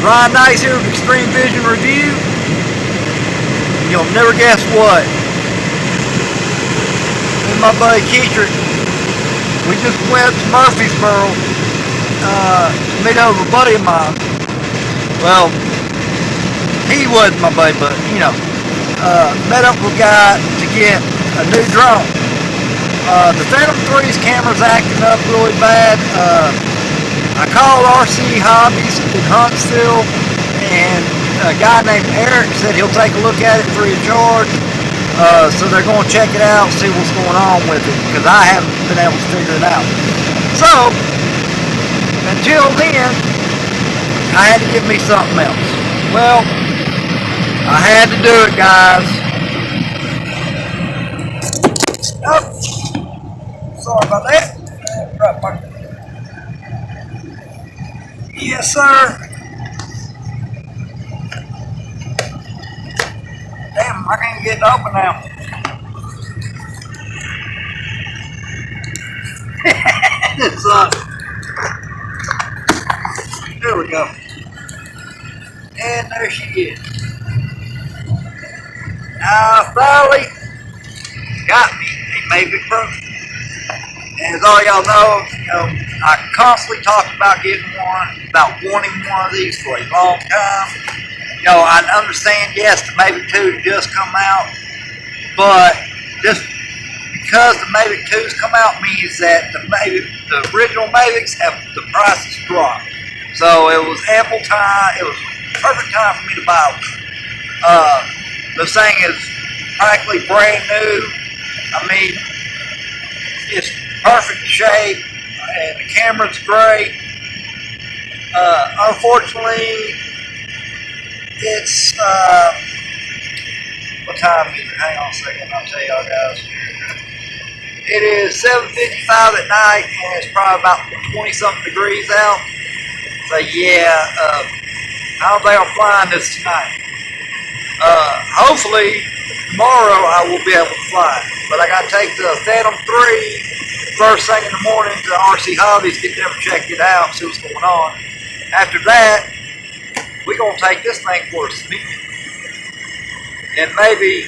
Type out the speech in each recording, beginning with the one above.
Ryan Nice here with Extreme Vision Review. You'll never guess what. Me and my buddy Keetrick, we just went to Murfreesboro to meet up with a buddy of mine. Well, he wasn't my buddy, but you know, met up with a guy to get a new drone. The Phantom 3's camera's acting up really bad. I called RC Hobbies in Huntsville, and a guy named Eric said he'll take a look at it free of charge. So they're going to check it out, see what's going on with it, because I haven't been able to figure it out. So, until then, I had to give me something else. Well, I had to do it, guys. Oh, sorry about that. Yes, sir. Damn, I can't get it open now. It sucks. There we go. And there she is. I finally got me a Mavic Pro. And as all y'all know, I constantly talk about getting one, about wanting one of these for a long time. I understand, yes, the Mavic 2 just come out, but just because the Mavic 2's come out means that the original Mavics the prices dropped. So it was ample time, it was perfect time for me to buy one. This thing is practically brand new. I mean, it's perfect shape, and the camera's great. Unfortunately, it's what time is it? Hang on a second, I'll tell y'all guys. It is 7:55 at night, and it's probably about 20-something degrees out. So yeah, I don't think I'm flying this tonight. Hopefully tomorrow I will be able to fly, but I got to take the Phantom 3 first thing in the morning to RC Hobbies, get them checked it out, see what's going on. After that, we're going to take this thing for a spin. And maybe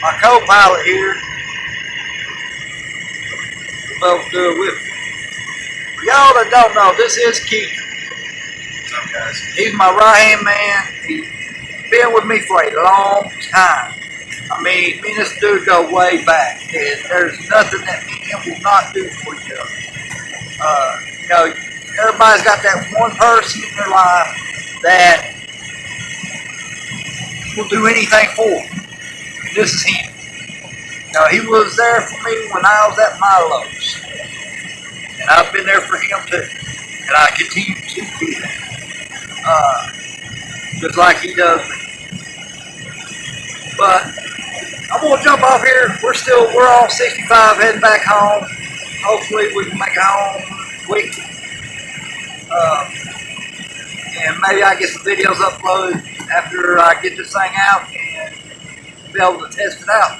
my co-pilot here will be able to do it with me. For y'all that don't know, this is Keith. What's up, guys? He's my right-hand man. He's been with me for a long time. I mean, me and this dude go way back, and there's nothing that me and him will not do for each other. Everybody's got that one person in their life that will do anything for them. This is him. He was there for me when I was at my lowest, and I've been there for him too, and I continue to be that, just like he does me. But I'm gonna jump off here. We're on 65 heading back home. Hopefully we can make it home quick. And maybe I get some videos uploaded after I get this thing out and be able to test it out.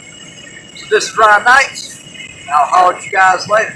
So this is Ryan Nice. I'll holler at you guys later.